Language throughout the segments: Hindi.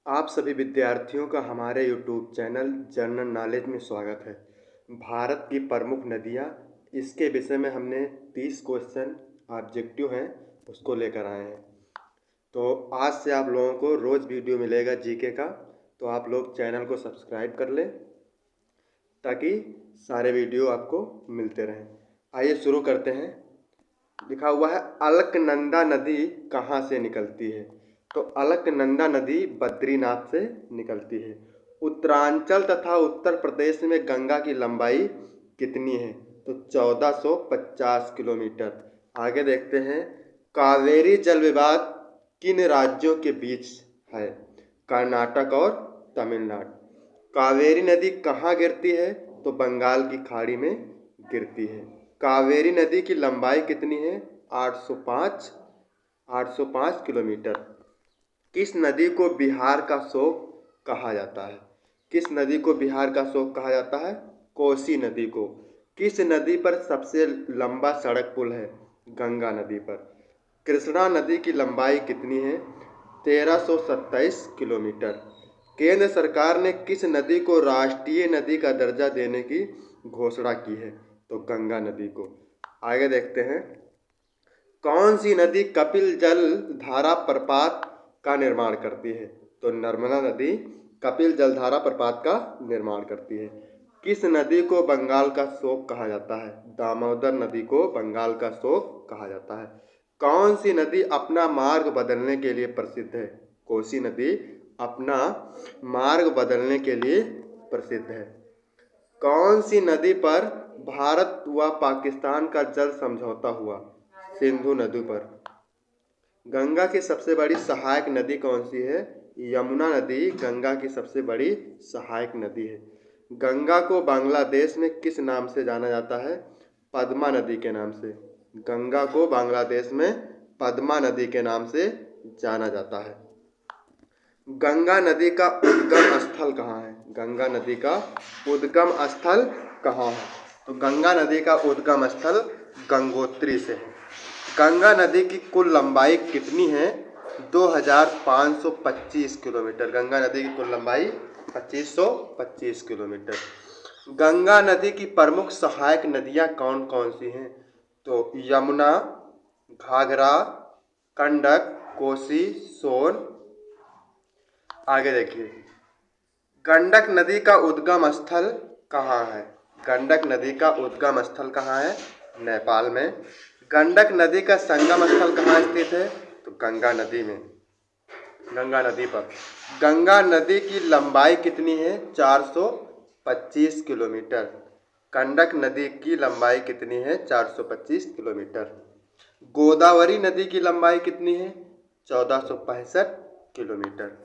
आप सभी विद्यार्थियों का हमारे यूट्यूब चैनल जनरल नॉलेज में स्वागत है। भारत की प्रमुख नदियाँ, इसके विषय में हमने 30 क्वेश्चन ऑब्जेक्टिव हैं उसको लेकर आए हैं। तो आज से आप लोगों को रोज़ वीडियो मिलेगा जीके का, तो आप लोग चैनल को सब्सक्राइब कर लें ताकि सारे वीडियो आपको मिलते रहें। आइए शुरू करते हैं। लिखा हुआ है अलकनंदा नदी कहाँ से निकलती है। तो अलकनंदा नदी बद्रीनाथ से निकलती है। उत्तरांचल तथा उत्तर प्रदेश में गंगा की लंबाई कितनी है। तो 1450 किलोमीटर। आगे देखते हैं कावेरी जल विवाद किन राज्यों के बीच है। कर्नाटक और तमिलनाडु। कावेरी नदी कहाँ गिरती है। तो बंगाल की खाड़ी में गिरती है। कावेरी नदी की लंबाई कितनी है। 805 किलोमीटर। किस नदी को बिहार का शोक कहा जाता है। किस नदी को बिहार का शोक कहा जाता है। कोसी नदी को। किस नदी पर सबसे लंबा सड़क पुल है। गंगा नदी पर। कृष्णा नदी की लंबाई कितनी है। 1327 किलोमीटर। केंद्र सरकार ने किस नदी को राष्ट्रीय नदी का दर्जा देने की घोषणा की है। तो गंगा नदी को। आगे देखते हैं कौन सी नदी कपिल जल धारा प्रपात का निर्माण करती है। तो नर्मदा नदी कपिल जलधारा प्रपात का निर्माण करती है। किस नदी को बंगाल का शोक कहा जाता है। दामोदर नदी को बंगाल का शोक कहा जाता है। कौन सी नदी अपना मार्ग बदलने के लिए प्रसिद्ध है। कोसी नदी अपना मार्ग बदलने के लिए प्रसिद्ध है। कौन सी नदी पर भारत व पाकिस्तान का जल समझौता हुआ। सिंधु नदी पर। गंगा की सबसे बड़ी सहायक नदी कौन सी है। यमुना नदी गंगा की सबसे बड़ी सहायक नदी है। गंगा को बांग्लादेश में किस नाम से जाना जाता है। पद्मा नदी के नाम से। गंगा को बांग्लादेश में पद्मा नदी के नाम से जाना जाता है। गंगा नदी का उद्गम स्थल कहाँ है। गंगा नदी का उद्गम स्थल कहाँ है। तो गंगा नदी का उद्गम स्थल गंगोत्री से है। गंगा नदी की कुल लंबाई कितनी है। 2525 किलोमीटर। गंगा नदी की कुल लंबाई 2525 किलोमीटर। गंगा नदी की प्रमुख सहायक नदियाँ कौन कौन सी हैं। तो यमुना, घाघरा, गंडक, कोसी, सोन। आगे देखिए गंडक नदी का उद्गम स्थल कहाँ है। गंडक नदी का उद्गम स्थल कहाँ है। नेपाल में। गंडक नदी का संगम स्थल कहाँ स्थित है। तो गंगा नदी में, गंगा नदी पर। गंगा नदी की लंबाई कितनी है। 425 किलोमीटर। गंडक नदी की लंबाई कितनी है। 425 किलोमीटर। गोदावरी नदी की लंबाई कितनी है। 1465 किलोमीटर।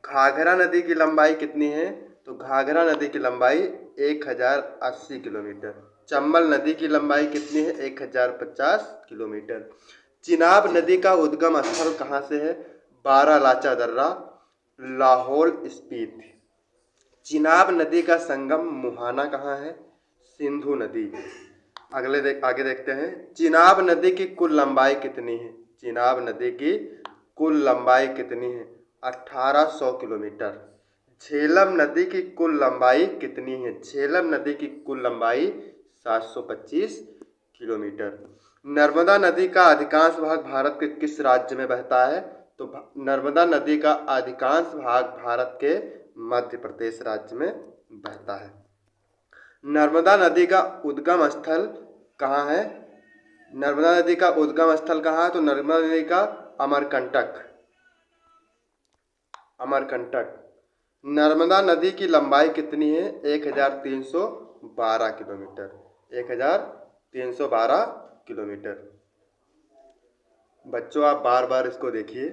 घाघरा नदी की लंबाई कितनी है। तो घाघरा नदी की लंबाई 1080 किलोमीटर। चंबल नदी की लंबाई कितनी है। 1050 किलोमीटर। चिनाब नदी का उद्गम स्थल कहाँ से है। बारालाचा दर्रा, लाहौल स्पीति। चिनाब नदी का संगम मुहाना कहाँ है। सिंधु नदी। आगे देखते हैं चिनाब नदी की कुल लंबाई कितनी है। चिनाब नदी की कुल लंबाई कितनी है। 1800 किलोमीटर। झेलम नदी की कुल लंबाई कितनी है। झेलम नदी की कुल लंबाई 725 किलोमीटर। नर्मदा नदी का अधिकांश भाग भारत के किस राज्य में बहता है। तो नर्मदा नदी का अधिकांश भाग भारत के मध्य प्रदेश राज्य में बहता है। नर्मदा नदी का उद्गम स्थल कहाँ है। नर्मदा नदी का उद्गम स्थल कहाँ है। तो नर्मदा नदी का अमरकंटक। अमरकंटक। नर्मदा नदी की लंबाई कितनी है। 1312 किलोमीटर। 1312 किलोमीटर। बच्चों आप बार बार इसको देखिए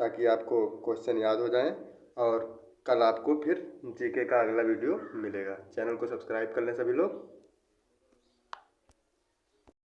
ताकि आपको क्वेश्चन याद हो जाएं और कल आपको फिर जीके का अगला वीडियो मिलेगा। चैनल को सब्सक्राइब कर लें सभी लोग।